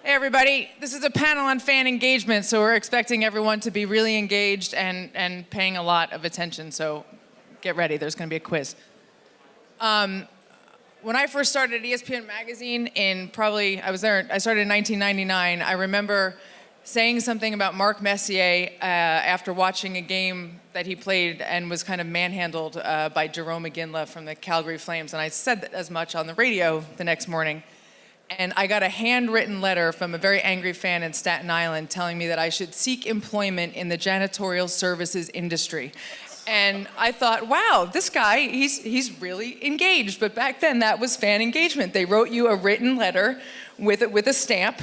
Hey everybody, this is a panel on fan engagement, so we're expecting everyone to be really engaged and paying a lot of attention, so get ready, there's gonna be a quiz. When I first started at ESPN Magazine I started in 1999, I remember saying something about Mark Messier after watching a game that he played and was kind of manhandled by Jerome McGinley from the Calgary Flames, and I said that as much on the radio the next morning. And I got a handwritten letter from a very angry fan in Staten Island telling me that I should seek employment in the janitorial services industry. And I thought, wow, this guy, he's really engaged. But back then, that was fan engagement. They wrote you a written letter with a stamp.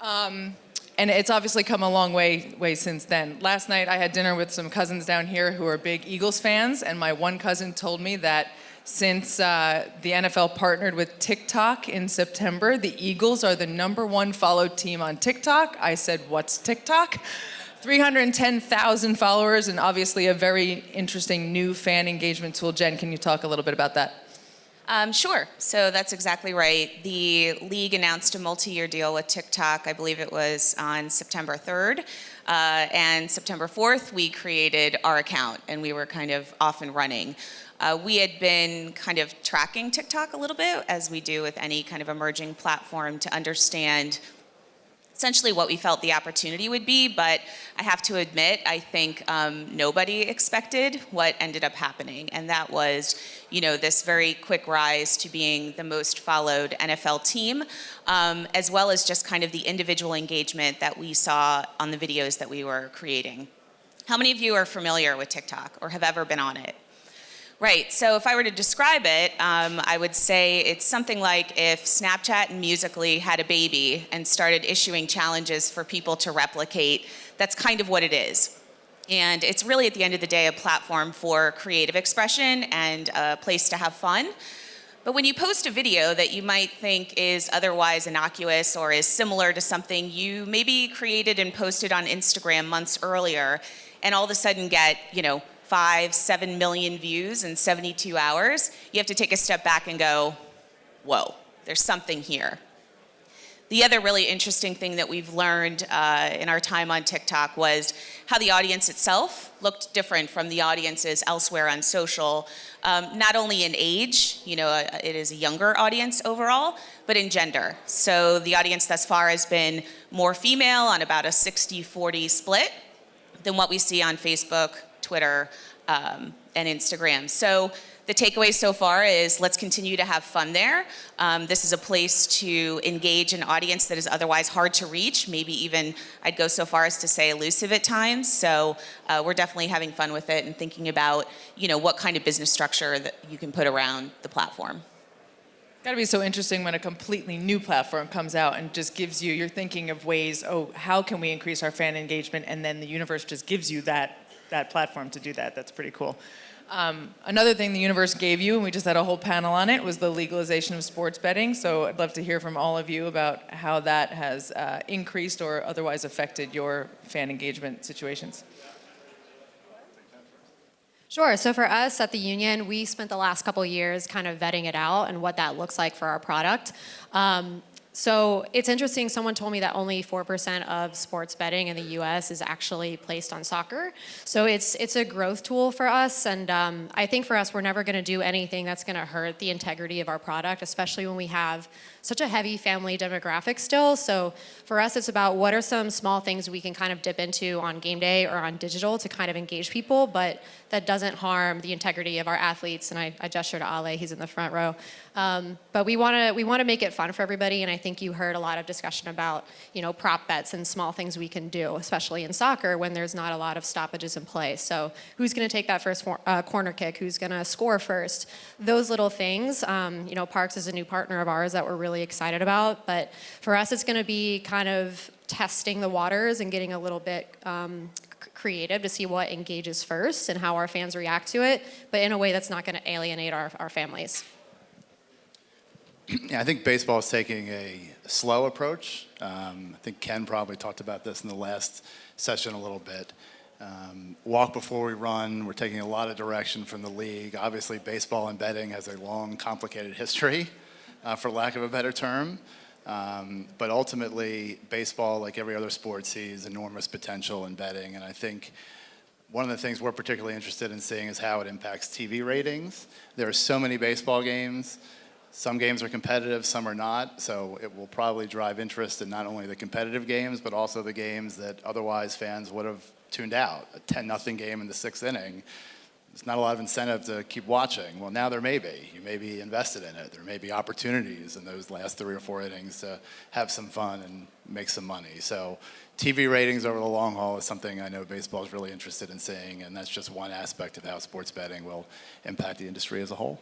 And it's obviously come a long way since then. Last night, I had dinner with some cousins down here who are big Eagles fans, and my one cousin told me that since the NFL partnered with TikTok in September, the Eagles are the #1 followed team on TikTok. I said, what's TikTok? 310,000 followers, and obviously a very interesting new fan engagement tool. Jen, can you talk a little bit about that? Sure. So that's exactly right. The league announced a multi-year deal with TikTok. I believe it was on September 3rd. And September 4th, we created our account, and we were kind of off and running. We had been kind of tracking TikTok a little bit, as we do with any kind of emerging platform, to understand essentially what we felt the opportunity would be. But I have to admit, I think nobody expected what ended up happening. And that was, this very quick rise to being the most followed NFL team, as well as just kind of the individual engagement that we saw on the videos that we were creating. How many of you are familiar with TikTok or have ever been on it? Right, so if I were to describe it, I would say it's something like if Snapchat and Musical.ly had a baby and started issuing challenges for people to replicate. That's kind of what it is. And it's really, at the end of the day, a platform for creative expression and a place to have fun. But when you post a video that you might think is otherwise innocuous or is similar to something you maybe created and posted on Instagram months earlier, and all of a sudden get, 5-7 million views in 72 hours, you have to take a step back and go, whoa, there's something here. The other really interesting thing that we've learned in our time on TikTok was how the audience itself looked different from the audiences elsewhere on social, not only in age, it is a younger audience overall, but in gender. So the audience thus far has been more female on about a 60-40 split than what we see on Facebook, Twitter, and Instagram. So the takeaway so far is let's continue to have fun there. This is a place to engage an audience that is otherwise hard to reach, maybe even I'd go so far as to say elusive at times. So we're definitely having fun with it and thinking about, what kind of business structure that you can put around the platform. It's gotta be so interesting when a completely new platform comes out and just gives you're thinking of ways, how can we increase our fan engagement? And then the universe just gives you that platform to do that. That's pretty cool. Another thing the universe gave you, and we just had a whole panel on it, was the legalization of sports betting. So I'd love to hear from all of you about how that has increased or otherwise affected your fan engagement situations. Sure. So for us at the union, we spent the last couple of years kind of vetting it out and what that looks like for our product. So it's interesting, someone told me that only 4% of sports betting in the US is actually placed on soccer. So it's a growth tool for us, and I think for us, we're never gonna do anything that's gonna hurt the integrity of our product, especially when we have such a heavy family demographic still. So for us, it's about what are some small things we can kind of dip into on game day or on digital to kind of engage people, but that doesn't harm the integrity of our athletes. And I gesture to Ale, he's in the front row. But we wanna make it fun for everybody, and I think you heard a lot of discussion about, prop bets and small things we can do, especially in soccer when there's not a lot of stoppages in play. So who's gonna take that first corner kick? Who's gonna score first? Those little things. Parks is a new partner of ours that we're really excited about, but for us, it's gonna be kind of testing the waters and getting a little bit creative to see what engages first and how our fans react to it, but in a way that's not gonna alienate our families. Yeah, I think baseball is taking a slow approach. I think Ken probably talked about this in the last session a little bit. Walk before we run. We're taking a lot of direction from the league. Obviously, baseball and betting has a long, complicated history, for lack of a better term. But ultimately, baseball, like every other sport, sees enormous potential in betting. And I think one of the things we're particularly interested in seeing is how it impacts TV ratings. There are so many baseball games. Some games are competitive, some are not. So it will probably drive interest in not only the competitive games, but also the games that otherwise fans would have tuned out. A 10-0 game in the sixth inning. There's not a lot of incentive to keep watching. Well, now there may be. You may be invested in it. There may be opportunities in those last 3 or 4 innings to have some fun and make some money. So TV ratings over the long haul is something I know baseball is really interested in seeing, and that's just one aspect of how sports betting will impact the industry as a whole.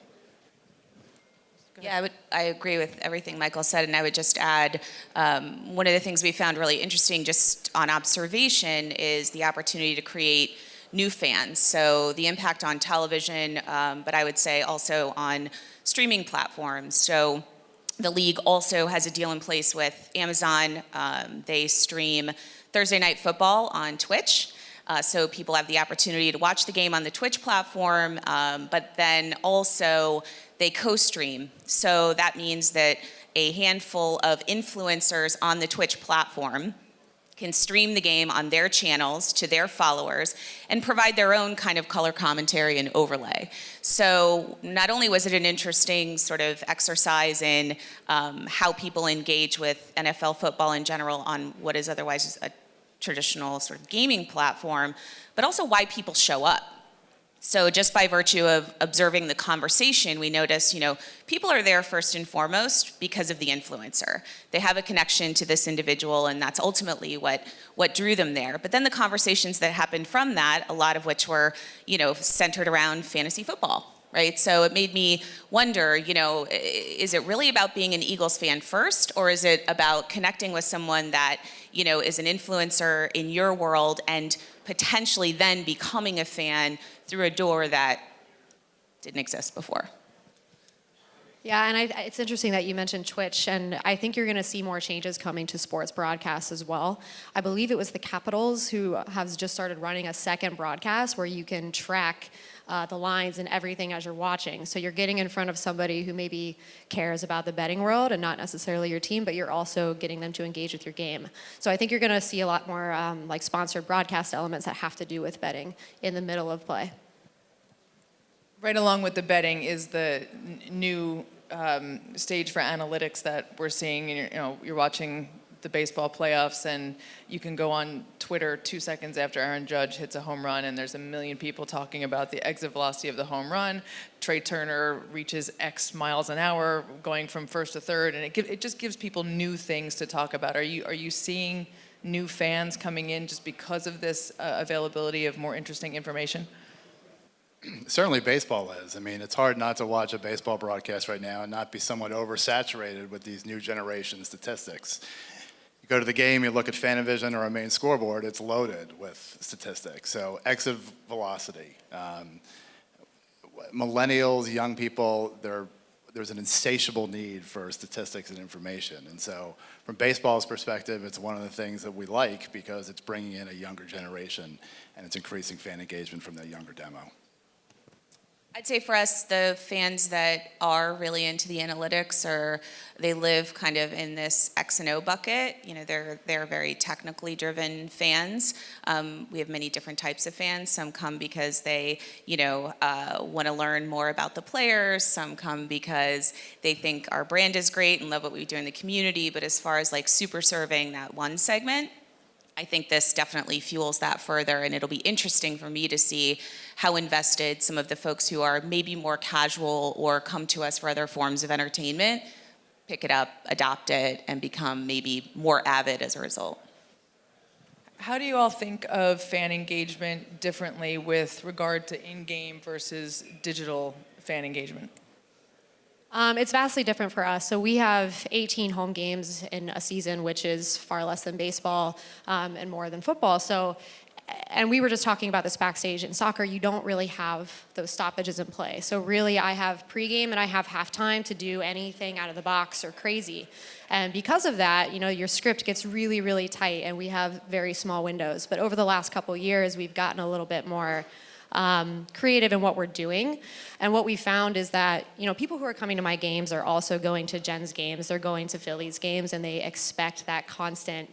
Yeah, I agree with everything Michael said, and I would just add, one of the things we found really interesting just on observation is the opportunity to create new fans. So the impact on television, but I would say also on streaming platforms. So the league also has a deal in place with Amazon. They stream Thursday Night Football on Twitch. So people have the opportunity to watch the game on the Twitch platform, but then also they co-stream. So that means that a handful of influencers on the Twitch platform can stream the game on their channels to their followers and provide their own kind of color commentary and overlay. So not only was it an interesting sort of exercise in how people engage with NFL football in general on what is otherwise a traditional sort of gaming platform, but also why people show up. So just by virtue of observing the conversation, we noticed, people are there first and foremost because of the influencer. They have a connection to this individual, and that's ultimately what drew them there. But then the conversations that happened from that, a lot of which were, centered around fantasy football, right? So it made me wonder, is it really about being an Eagles fan first, or is it about connecting with someone that, is an influencer in your world and potentially then becoming a fan through a door that didn't exist before? Yeah, and it's interesting that you mentioned Twitch, and I think you're going to see more changes coming to sports broadcasts as well. I believe it was the Capitals who has just started running a second broadcast where you can track the lines and everything as you're watching. So you're getting in front of somebody who maybe cares about the betting world and not necessarily your team, but you're also getting them to engage with your game. So I think you're going to see a lot more like sponsored broadcast elements that have to do with betting in the middle of play. Right along with the betting is the new stage for analytics that we're seeing. You're watching the baseball playoffs, and you can go on Twitter 2 seconds after Aaron Judge hits a home run, and there's a million people talking about the exit velocity of the home run. Trey Turner reaches X miles an hour going from first to third, and it just gives people new things to talk about. Are you seeing new fans coming in just because of this availability of more interesting information? Certainly baseball is. I mean, it's hard not to watch a baseball broadcast right now and not be somewhat oversaturated with these new generation statistics. You go to the game, you look at Fanavision or a main scoreboard, it's loaded with statistics. So exit velocity. Millennials, young people, there's an insatiable need for statistics and information. And so from baseball's perspective, it's one of the things that we like because it's bringing in a younger generation and it's increasing fan engagement from that younger demo. I'd say for us, the fans that are really into the analytics, or they live kind of in this X and O bucket, they're very technically driven fans. We have many different types of fans. Some come because they, want to learn more about the players. Some come because they think our brand is great and love what we do in the community. But as far as like super serving that one segment, I think this definitely fuels that further, and it'll be interesting for me to see how invested some of the folks who are maybe more casual or come to us for other forms of entertainment pick it up, adopt it, and become maybe more avid as a result. How do you all think of fan engagement differently with regard to in-game versus digital fan engagement? It's vastly different for us. So we have 18 home games in a season, which is far less than baseball and more than football. So, and we were just talking about this backstage. In soccer, you don't really have those stoppages in play. So really, I have pregame and I have halftime to do anything out of the box or crazy. And because of that, your script gets really, really tight, and we have very small windows. But over the last couple years, we've gotten a little bit more creative in what we're doing. And what we found is that, people who are coming to my games are also going to Jen's games, they're going to Phillies games, and they expect that constant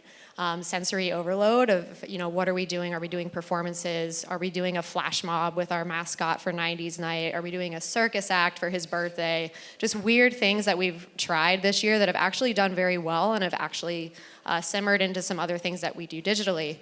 sensory overload of, what are we doing? Are we doing performances? Are we doing a flash mob with our mascot for 90s night? Are we doing a circus act for his birthday? Just weird things that we've tried this year that have actually done very well and have actually simmered into some other things that we do digitally.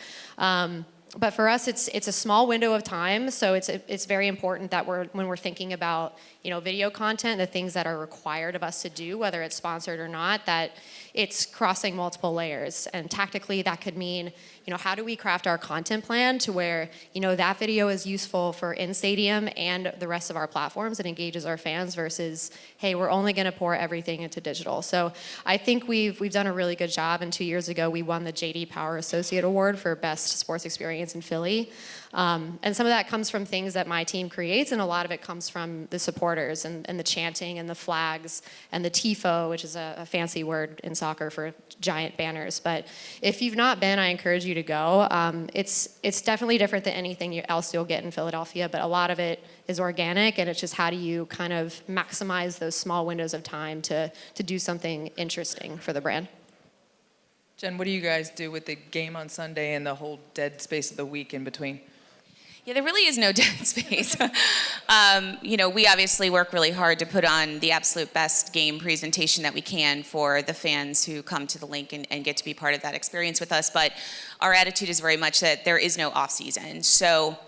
But for us, it's a small window of time, so it's very important that when we're thinking about video content, the things that are required of us to do, whether it's sponsored or not, that it's crossing multiple layers. And tactically, that could mean how do we craft our content plan to where that video is useful for in stadium and the rest of our platforms and engages our fans versus, hey, we're only going to pour everything into digital. So I think we've done a really good job. And 2 years ago, we won the J.D. Power Associate Award for Best Sports Experience in Philly. And some of that comes from things that my team creates, and a lot of it comes from the supporters and the chanting and the flags and the tifo, which is a fancy word in soccer for giant banners. But if you've not been, I encourage you to go. It's definitely different than anything else you'll get in Philadelphia, but a lot of it is organic, and it's just how do you kind of maximize those small windows of time to do something interesting for the brand. Jen, what do you guys do with the game on Sunday and the whole dead space of the week in between? Yeah, there really is no dead space. We obviously work really hard to put on the absolute best game presentation that we can for the fans who come to the link and get to be part of that experience with us. But our attitude is very much that there is no off season. So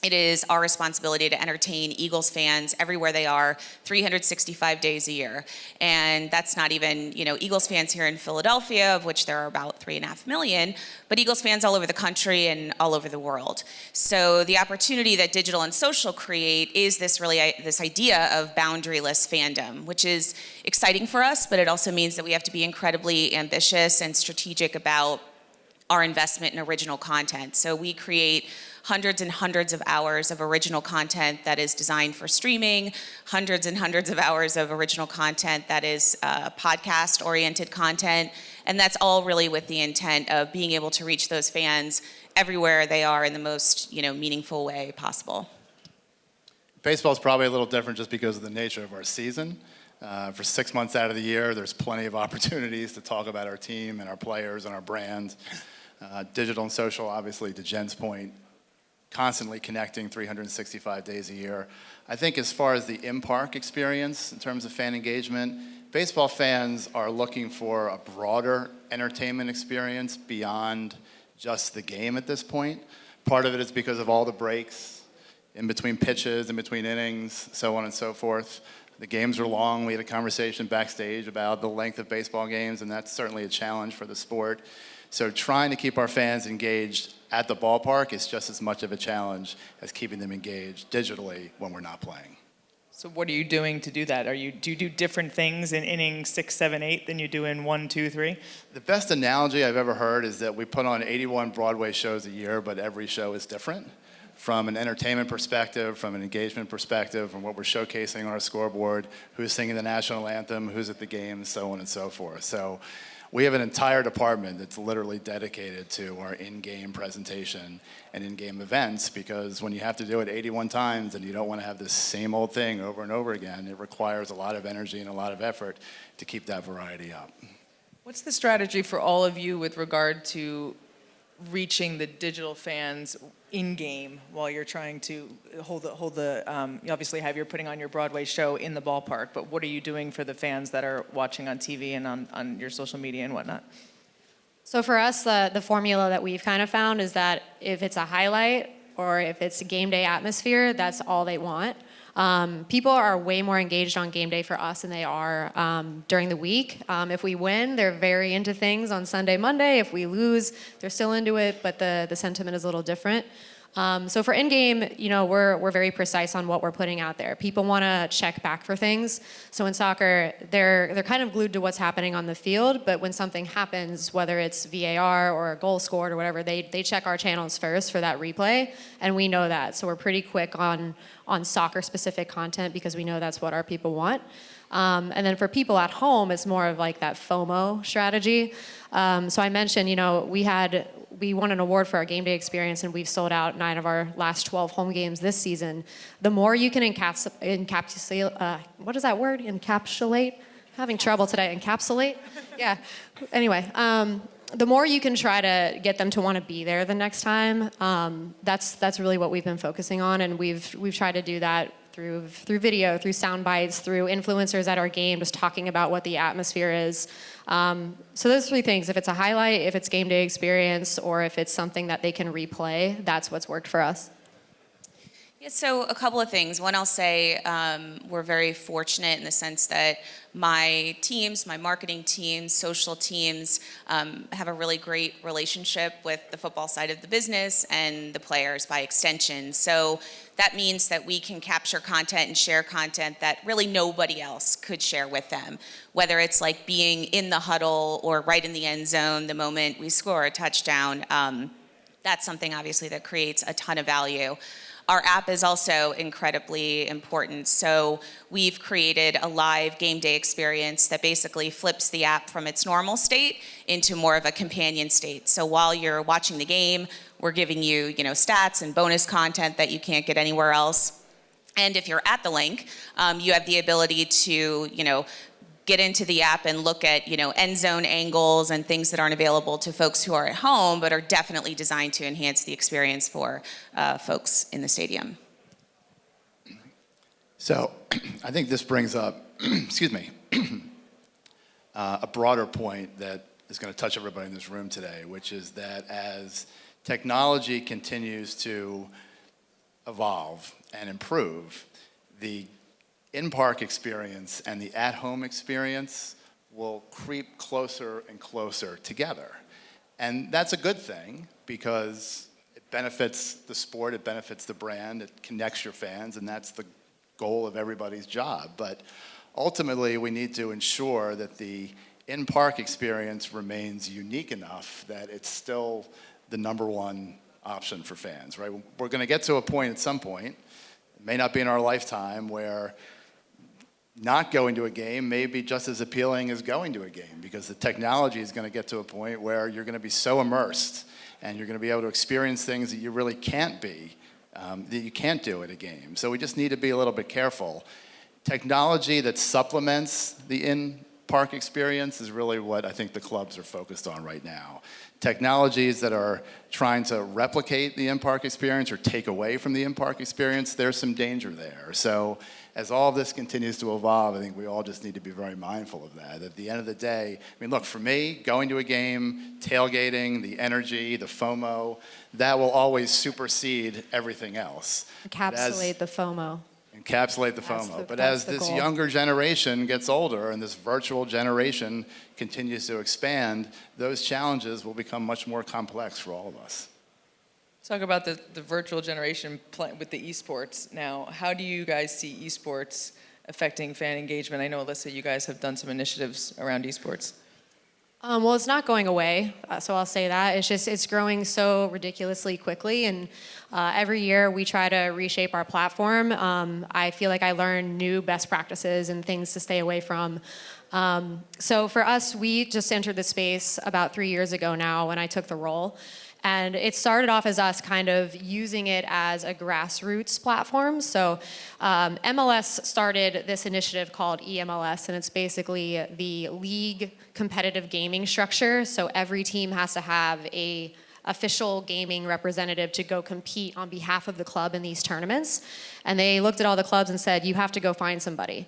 it is our responsibility to entertain Eagles fans everywhere they are, 365 days a year. And that's not even, Eagles fans here in Philadelphia, of which there are about 3.5 million, but Eagles fans all over the country and all over the world. So the opportunity that digital and social create is this idea of boundaryless fandom, which is exciting for us, but it also means that we have to be incredibly ambitious and strategic about our investment in original content. So we create hundreds and hundreds of hours of original content that is designed for streaming, hundreds and hundreds of hours of original content that is podcast-oriented content, and that's all really with the intent of being able to reach those fans everywhere they are in the most meaningful way possible. Baseball is probably a little different just because of the nature of our season. For 6 months out of the year, there's plenty of opportunities to talk about our team and our players and our brand. Digital and social, obviously, to Jen's point, constantly connecting 365 days a year. I think as far as the in-park experience in terms of fan engagement, baseball fans are looking for a broader entertainment experience beyond just the game at this point. Part of it is because of all the breaks in between pitches, in between innings, so on and so forth. The games are long. We had a conversation backstage about the length of baseball games, and that's certainly a challenge for the sport. So trying to keep our fans engaged at the ballpark is just as much of a challenge as keeping them engaged digitally when we're not playing. So what are you doing to do that? Do you do different things in inning 6, 7, 8 than you do in 1, 2, 3? The best analogy I've ever heard is that we put on 81 Broadway shows a year, but every show is different. From an entertainment perspective, from an engagement perspective, from what we're showcasing on our scoreboard, who's singing the national anthem, who's at the games, so on and so forth. So we have an entire department that's literally dedicated to our in-game presentation and in-game events, because when you have to do it 81 times and you don't want to have the same old thing over and over again, it requires a lot of energy and a lot of effort to keep that variety up. What's the strategy for all of you with regard to reaching the digital fans in-game while you're trying to hold the you obviously you're putting on your Broadway show in the ballpark, but what are you doing for the fans that are watching on TV and on your social media and whatnot? So for us, the formula that we've kind of found is that if it's a highlight or if it's a game day atmosphere, that's all they want. People are way more engaged on game day for us than they are during the week. If we win, they're very into things on Sunday, Monday. If we lose, they're still into it, but the sentiment is a little different. So for in-game, we're very precise on what we're putting out there. People want to check back for things. So in soccer, they're kind of glued to what's happening on the field, but when something happens, whether it's VAR or a goal scored or whatever, they check our channels first for that replay, and we know that. So we're pretty quick on soccer-specific content because we know that's what our people want. And then for people at home, it's more of like that FOMO strategy. So I mentioned, we had we won an award for our game day experience, and we've sold out 9 of our last 12 home games this season. The more you can encapsulate, what is that word? Encapsulate? Having trouble today. Encapsulate? Yeah. Anyway, the more you can try to get them to want to be there the next time, that's really what we've been focusing on, and we've tried to do that through video, through sound bites, through influencers at our game, just talking about what the atmosphere is. So those 3 things, if it's a highlight, if it's game day experience, or if it's something that they can replay, that's what's worked for us. Yeah, so a couple of things. One, I'll say we're very fortunate in the sense that my teams, my marketing teams, social teams have a really great relationship with the football side of the business and the players by extension. So that means that we can capture content and share content that really nobody else could share with them, whether it's like being in the huddle or right in the end zone the moment we score a touchdown. That's something obviously that creates a ton of value. Our app is also incredibly important. So we've created a live game day experience that basically flips the app from its normal state into more of a companion state. So while you're watching the game, we're giving you, stats and bonus content that you can't get anywhere else. And if you're at the link, you have the ability to, get into the app and look at, end zone angles and things that aren't available to folks who are at home, but are definitely designed to enhance the experience for folks in the stadium. So I think this brings up, excuse me, a broader point that is going to touch everybody in this room today, which is that as technology continues to evolve and improve, the in-park experience and the at-home experience will creep closer and closer together. And that's a good thing because it benefits the sport, it benefits the brand, it connects your fans, and that's the goal of everybody's job. But ultimately, we need to ensure that the in-park experience remains unique enough that it's still the number one option for fans, right? We're going to get to a point at some point, it may not be in our lifetime, where not going to a game may be just as appealing as going to a game because the technology is going to get to a point where you're going to be so immersed and you're going to be able to experience things that you really can't be, that you can't do at a game. So we just need to be a little bit careful. Technology that supplements the in-park experience is really what I think the clubs are focused on right now. Technologies that are trying to replicate the in-park experience or take away from the in-park experience, there's some danger there. So as all of this continues to evolve, I think we all just need to be very mindful of that. At the end of the day, look, for me, going to a game, tailgating, the energy, the FOMO, that will always supersede everything else. Encapsulate the FOMO. Encapsulate the FOMO. But as this younger generation gets older and this virtual generation continues to expand, those challenges will become much more complex for all of us. Talk about the virtual generation with the esports now. How do you guys see esports affecting fan engagement? I know, Alyssa, you guys have done some initiatives around esports. Well, it's not going away, so I'll say that. It's growing so ridiculously quickly, and every year we try to reshape our platform. I feel like I learn new best practices and things to stay away from. So for us, we just entered the space about 3 years ago now when I took the role. And it started off as us kind of using it as a grassroots platform. So MLS started this initiative called EMLS, and it's basically the league competitive gaming structure. So every team has to have a official gaming representative to go compete on behalf of the club in these tournaments. And they looked at all the clubs and said, you have to go find somebody.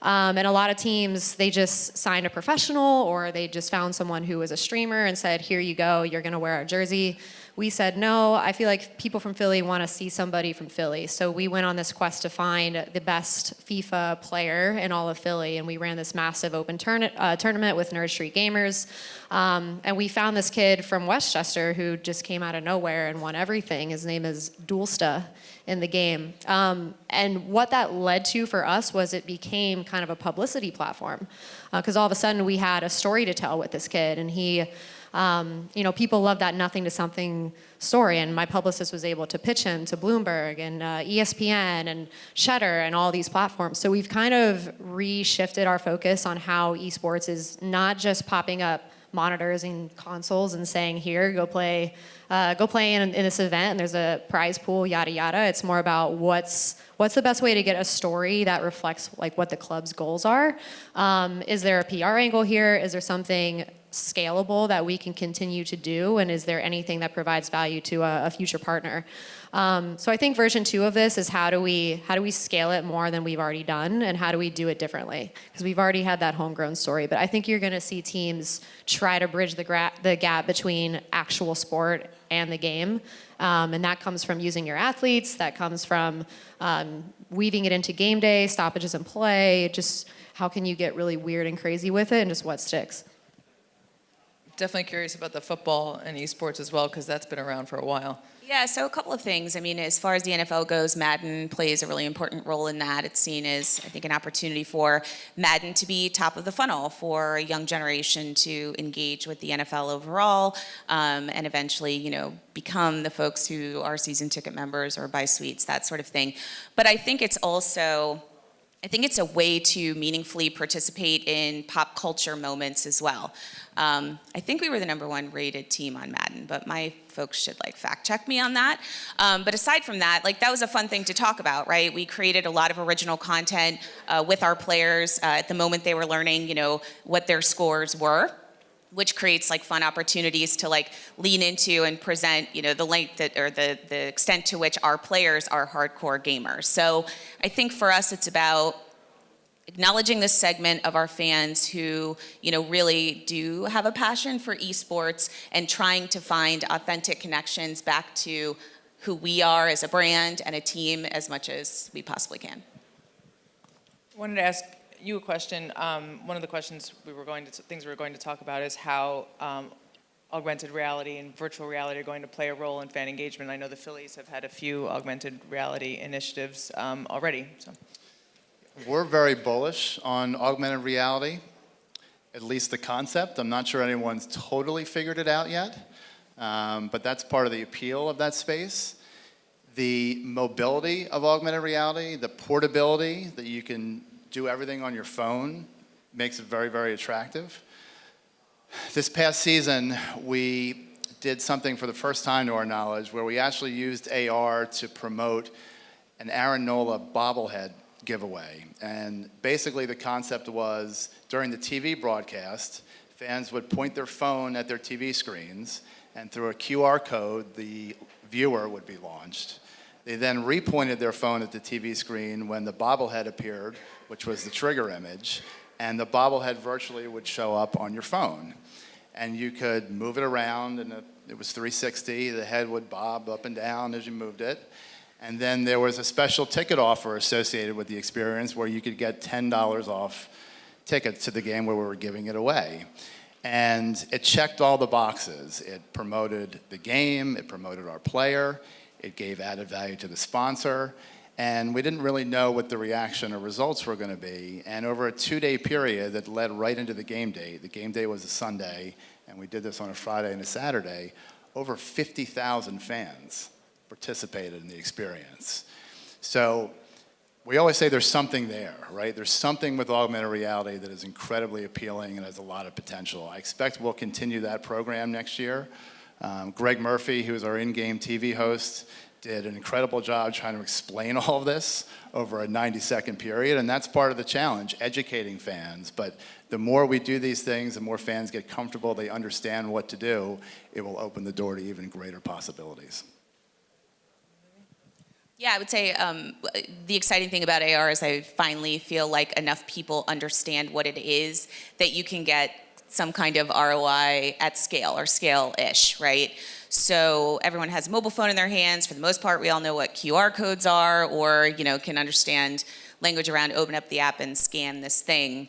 And a lot of teams, they just signed a professional or they just found someone who was a streamer and said, here you go, you're going to wear our jersey. We said, no, I feel like people from Philly want to see somebody from Philly. So we went on this quest to find the best FIFA player in all of Philly, and we ran this massive open tournament with Nerd Street Gamers. And we found this kid from Westchester who just came out of nowhere and won everything. His name is Dulsta in the game. And what that led to for us was it became kind of a publicity platform. Because all of a sudden we had a story to tell with this kid, and he... people love that nothing to something story, and my publicist was able to pitch him to Bloomberg and ESPN and Cheddar and all these platforms. So we've kind of reshifted our focus on how esports is not just popping up monitors and consoles and saying, here, go play in this event, and there's a prize pool, yada yada. It's more about what's the best way to get a story that reflects like what the club's goals are. Is there a PR angle here? Is there something scalable that we can continue to do, and is there anything that provides value to a future partner? So I think version 2 of this is how do we scale it more than we've already done, and how do we do it differently? Because we've already had that homegrown story, but I think you're going to see teams try to bridge the gap between actual sport and the game, and that comes from using your athletes, that comes from weaving it into game day, stoppages in play, just how can you get really weird and crazy with it, and just what sticks. Definitely curious about the football and esports as well, because that's been around for a while. Yeah, so a couple of things. I mean, as far as the NFL goes, Madden plays a really important role in that. It's seen as, I think, an opportunity for Madden to be top of the funnel for a young generation to engage with the NFL overall, and eventually, become the folks who are season ticket members or buy suites, that sort of thing. But I think it's a way to meaningfully participate in pop culture moments as well. I think we were the #1 rated team on Madden, but my folks should fact check me on that. But aside from that, that was a fun thing to talk about, right? We created a lot of original content with our players at the moment they were learning, what their scores were, which creates fun opportunities to lean into and present, the length that, or the extent to which our players are hardcore gamers. So I think for us, it's about acknowledging this segment of our fans who, really do have a passion for esports and trying to find authentic connections back to who we are as a brand and a team as much as we possibly can. I wanted to ask you a question. One of the things we were going to talk about is how augmented reality and virtual reality are going to play a role in fan engagement. I know the Phillies have had a few augmented reality initiatives already. So. We're very bullish on augmented reality, at least the concept. I'm not sure anyone's totally figured it out yet, but that's part of the appeal of that space. The mobility of augmented reality, the portability that you can do everything on your phone makes it very, very attractive. This past season, we did something for the first time to our knowledge where we actually used AR to promote an Aaron Nola bobblehead giveaway. And basically the concept was during the TV broadcast, fans would point their phone at their TV screens, and through a QR code, the viewer would be launched. They then repointed their phone at the TV screen when the bobblehead appeared, which was the trigger image, and the bobblehead virtually would show up on your phone. And you could move it around, and it was 360. The head would bob up and down as you moved it. And then there was a special ticket offer associated with the experience where you could get $10 off tickets to the game where we were giving it away. And it checked all the boxes. It promoted the game, it promoted our player, it gave added value to the sponsor, and we didn't really know what the reaction or results were going to be. And over a 2-day period that led right into the game day was a Sunday, and we did this on a Friday and a Saturday, over 50,000 fans participated in the experience. So we always say there's something there, right? There's something with augmented reality that is incredibly appealing and has a lot of potential. I expect we'll continue that program next year. Greg Murphy, who is our in-game TV host, did an incredible job trying to explain all of this over a 90-second period, and that's part of the challenge, educating fans. But the more we do these things, the more fans get comfortable, they understand what to do, it will open the door to even greater possibilities. Yeah, I would say the exciting thing about AR is I finally feel like enough people understand what it is that you can get some kind of ROI at scale or scale-ish, right? So everyone has a mobile phone in their hands. For the most part, we all know what QR codes are or, can understand language around open up the app and scan this thing.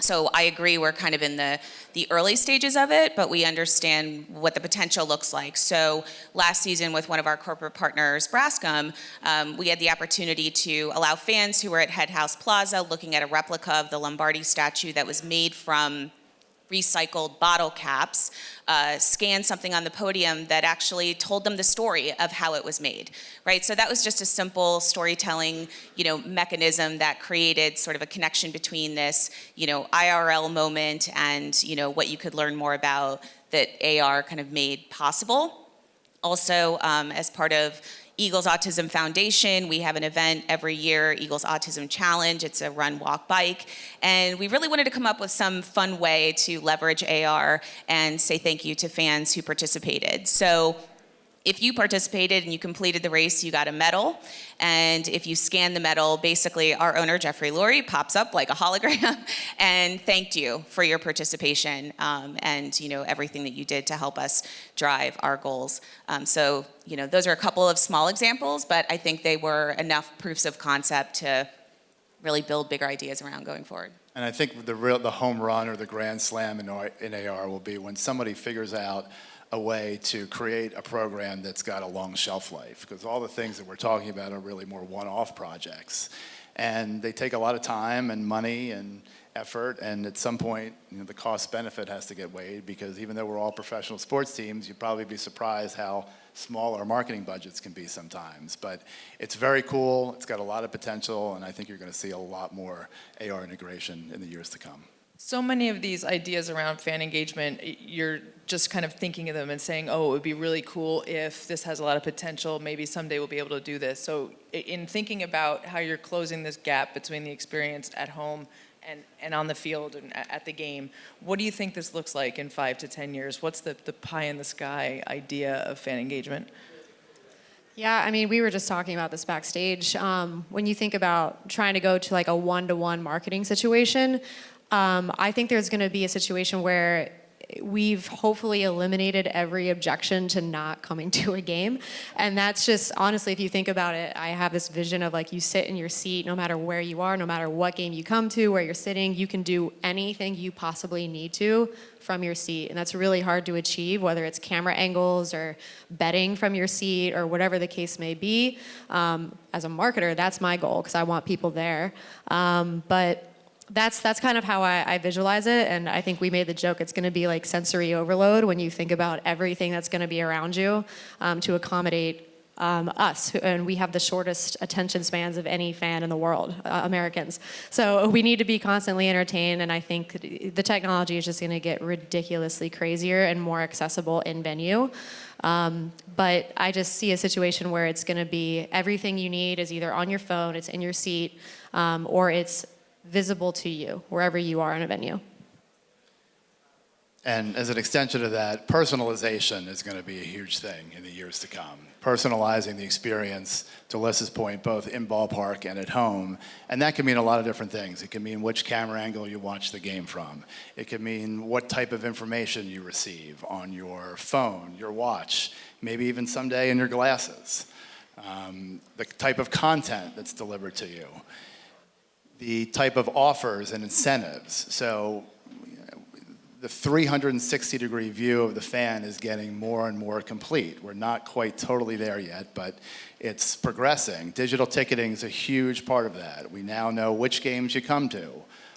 So I agree we're kind of in the early stages of it, but we understand what the potential looks like. So last season with one of our corporate partners, Brascom, we had the opportunity to allow fans who were at Head House Plaza looking at a replica of the Lombardi statue that was made from recycled bottle caps, scan something on the podium that actually told them the story of how it was made, right? So that was just a simple storytelling, mechanism that created sort of a connection between this, IRL moment and, what you could learn more about that AR kind of made possible. Also, as part of Eagles Autism Foundation, we have an event every year, Eagles Autism Challenge. It's a run, walk, bike. And we really wanted to come up with some fun way to leverage AR and say thank you to fans who participated. So if you participated and you completed the race, you got a medal. And if you scanned the medal, basically our owner, Jeffrey Lurie, pops up like a hologram and thanked you for your participation and everything that you did to help us drive our goals. So those are a couple of small examples, but I think they were enough proofs of concept to really build bigger ideas around going forward. And I think the home run or the grand slam in AR will be when somebody figures out a way to create a program that's got a long shelf life, because all the things that we're talking about are really more one-off projects. And they take a lot of time and money and effort, and at some point, the cost-benefit has to get weighed, because even though we're all professional sports teams, you'd probably be surprised how small our marketing budgets can be sometimes. But it's very cool, it's got a lot of potential, and I think you're going to see a lot more AR integration in the years to come. So many of these ideas around fan engagement, you're just kind of thinking of them and saying, oh, it would be really cool if this has a lot of potential, maybe someday we'll be able to do this. So in thinking about how you're closing this gap between the experience at home and on the field and at the game, what do you think this looks like in 5 to 10 years? What's the pie in the sky idea of fan engagement? Yeah, I mean, we were just talking about this backstage. When you think about trying to go to like a one-to-one marketing situation, I think there's going to be a situation where we've hopefully eliminated every objection to not coming to a game. And that's just, honestly, if you think about it, I have this vision of like you sit in your seat, no matter where you are, no matter what game you come to, where you're sitting, you can do anything you possibly need to from your seat. And that's really hard to achieve, whether it's camera angles or betting from your seat or whatever the case may be. As a marketer, that's my goal, because I want people there. But that's kind of how I visualize it, and I think we made the joke it's going to be like sensory overload when you think about everything that's going to be around you to accommodate us, and we have the shortest attention spans of any fan in the world, Americans. So we need to be constantly entertained, and I think the technology is just going to get ridiculously crazier and more accessible in venue. But I just see a situation where it's going to be everything you need is either on your phone, it's in your seat, or it's visible to you wherever you are in a venue. And as an extension of that, personalization is going to be a huge thing in the years to come. Personalizing the experience, to Alyssa's point, both in ballpark and at home. And that can mean a lot of different things. It can mean which camera angle you watch the game from. It can mean what type of information you receive on your phone, your watch, maybe even someday in your glasses. The type of content that's delivered to you. The type of offers and incentives. So the 360-degree view of the fan is getting more and more complete. We're not quite totally there yet, but it's progressing. Digital ticketing is a huge part of that. We now know which games you come to,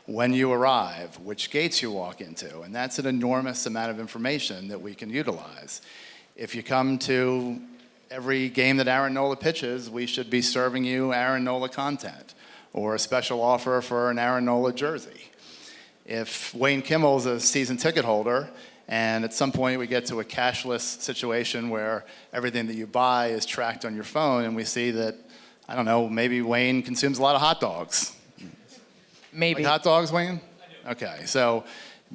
when you arrive, which gates you walk into, and that's an enormous amount of information that we can utilize. If you come to every game that Aaron Nola pitches, we should be serving you Aaron Nola content, or a special offer for an Aaron Nola jersey. If Wayne Kimmel's a season ticket holder, and at some point we get to a cashless situation where everything that you buy is tracked on your phone, and we see that, I don't know, maybe Wayne consumes a lot of hot dogs. Maybe. Like hot dogs, Wayne? Okay, so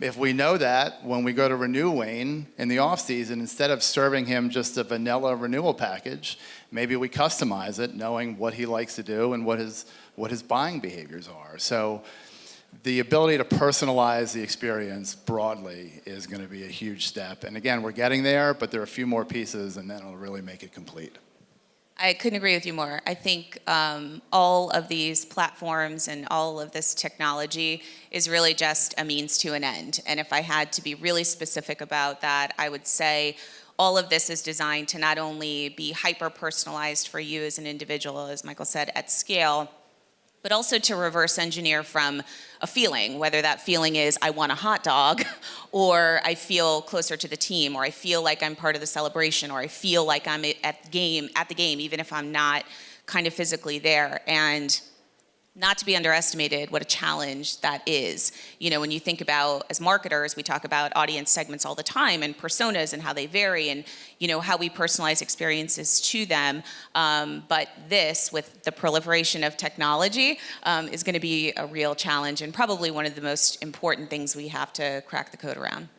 if we know that, when we go to renew Wayne in the offseason, instead of serving him just a vanilla renewal package, maybe we customize it, knowing what he likes to do and what his buying behaviors are. So the ability to personalize the experience broadly is going to be a huge step. And again, we're getting there, but there are a few more pieces, and then it'll really make it complete. I couldn't agree with you more. I think all of these platforms and all of this technology is really just a means to an end. And if I had to be really specific about that, I would say all of this is designed to not only be hyper-personalized for you as an individual, as Michael said, at scale, but also to reverse engineer from a feeling, whether that feeling is I want a hot dog, or I feel closer to the team, or I feel like I'm part of the celebration, or I feel like I'm at the game, even if I'm not kind of physically there. And not to be underestimated what a challenge that is. You know, when you think about, as marketers, we talk about audience segments all the time and personas and how they vary and, you know, how we personalize experiences to them. But this, with the proliferation of technology, is going to be a real challenge and probably one of the most important things we have to crack the code around.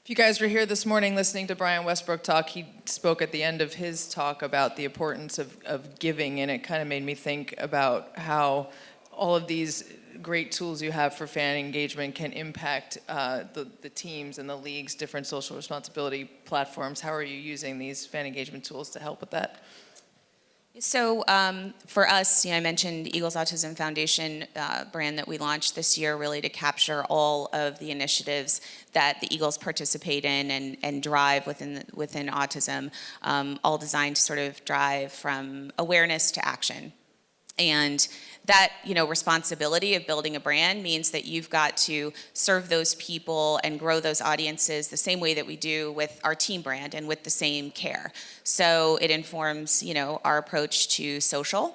If you guys were here this morning listening to Brian Westbrook talk, he spoke at the end of his talk about the importance of giving, and it kind of made me think about how all of these great tools you have for fan engagement can impact the teams and the league's different social responsibility platforms. How are you using these fan engagement tools to help with that? So for us, you know, I mentioned Eagles Autism Foundation brand that we launched this year, really to capture all of the initiatives that the Eagles participate in and drive within autism, all designed to sort of drive from awareness to action. And that, you know, responsibility of building a brand means that you've got to serve those people and grow those audiences the same way that we do with our team brand and with the same care. So it informs, you know, our approach to social.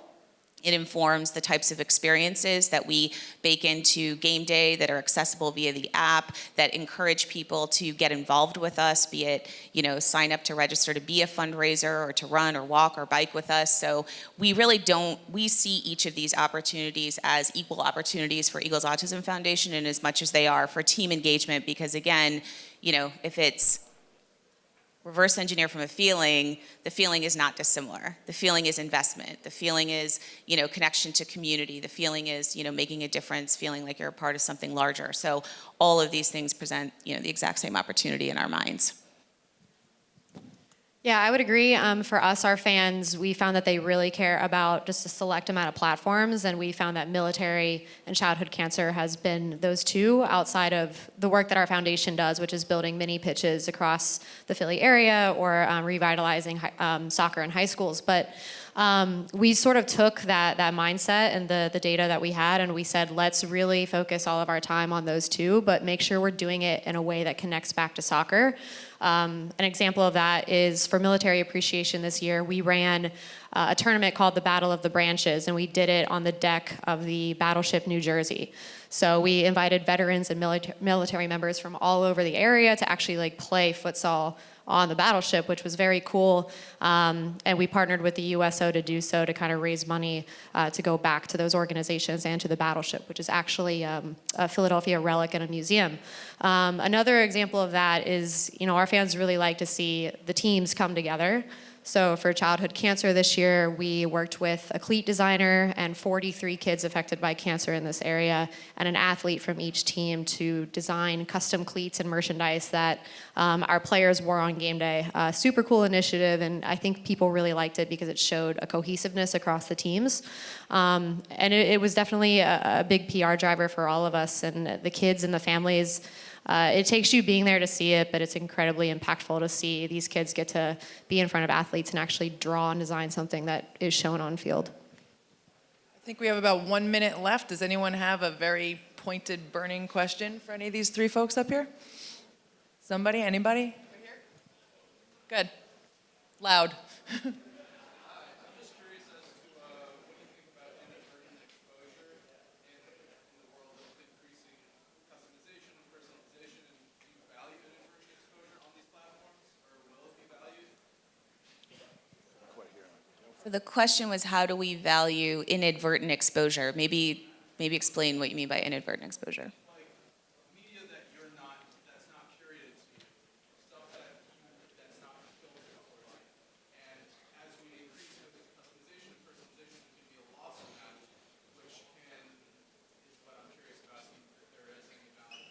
It informs the types of experiences that we bake into game day that are accessible via the app, that encourage people to get involved with us, be it, you know, sign up to register to be a fundraiser or to run or walk or bike with us. So we see each of these opportunities as equal opportunities for Eagles Autism Foundation in as much as they are for team engagement, because again, you know, if it's reverse engineer from a feeling, the feeling is not dissimilar. The feeling is investment. The feeling is, you know, connection to community. The feeling is, you know, making a difference, feeling like you're a part of something larger. So all of these things present, you know, the exact same opportunity in our minds. Yeah, I would agree. For us, our fans, we found that they really care about just a select amount of platforms, and we found that military and childhood cancer has been those two outside of the work that our foundation does, which is building mini pitches across the Philly area or revitalizing soccer in high schools. But we sort of took that mindset and the data that we had, and we said, let's really focus all of our time on those two, but make sure we're doing it in a way that connects back to soccer. An example of that is for military appreciation this year, we ran a tournament called the Battle of the Branches, and we did it on the deck of the battleship New Jersey. So we invited veterans and military members from all over the area to actually like play futsal on the battleship, which was very cool. And we partnered with the USO to do so, to kind of raise money to go back to those organizations and to the battleship, which is actually a Philadelphia relic in a museum. Another example of that is, you know, our fans really like to see the teams come together. So for childhood cancer this year, we worked with a cleat designer and 43 kids affected by cancer in this area, and an athlete from each team to design custom cleats and merchandise that our players wore on game day. Super cool initiative, and I think people really liked it because it showed a cohesiveness across the teams. And it was definitely a big PR driver for all of us, and the kids and the families. It takes you being there to see it, but it's incredibly impactful to see these kids get to be in front of athletes and actually draw and design something that is shown on field. I think we have about 1 minute left. Does anyone have a very pointed, burning question for any of these three folks up here? Somebody? Anybody? Right here? Good. Loud. So the question was, how do we value inadvertent exposure? Maybe explain what you mean by inadvertent exposure. Like media that that's not curated to you, stuff that's not filtered for you. And as we increase customization and personalization, there can be a loss of that, which is what I'm curious about, if there is any value.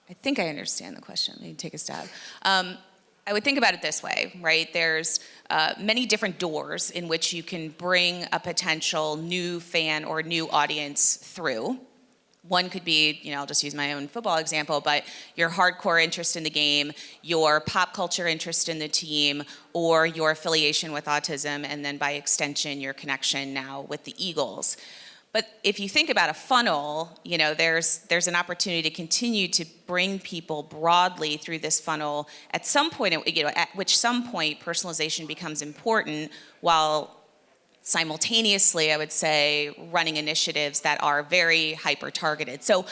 I think I understand the question. Let me take a stab. I would think about it this way, right? There's many different doors in which you can bring a potential new fan or new audience through. One could be, I'll just use my own football example, but your hardcore interest in the game, your pop culture interest in the team, or your affiliation with autism, and then by extension, your connection now with the Eagles. But if you think about a funnel, there's an opportunity to continue to bring people broadly through this funnel. At some point, at which some point personalization becomes important, while simultaneously, I would say, running initiatives that are very hyper-targeted. So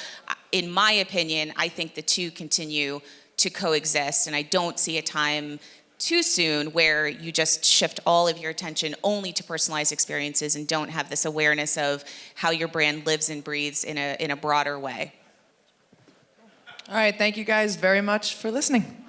in my opinion, I think the two continue to coexist, and I don't see a time too soon where you just shift all of your attention only to personalized experiences and don't have this awareness of how your brand lives and breathes in a broader way. All right, thank you guys very much for listening.